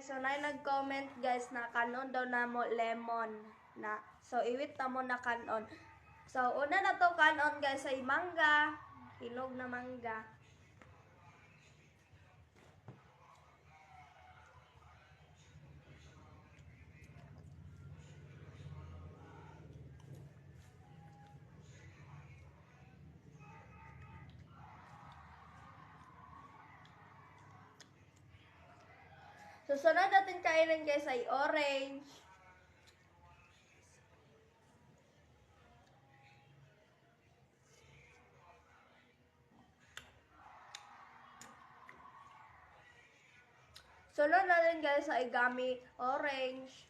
So, nag-comment guys na kanon daw na mo lemon na. So, iwit na mo na kanon. So, una na to kanon guys ay mangga. Hinog na mangga. Susunod natin kainin guys ay orange. Sunod natin guys ay gummy orange.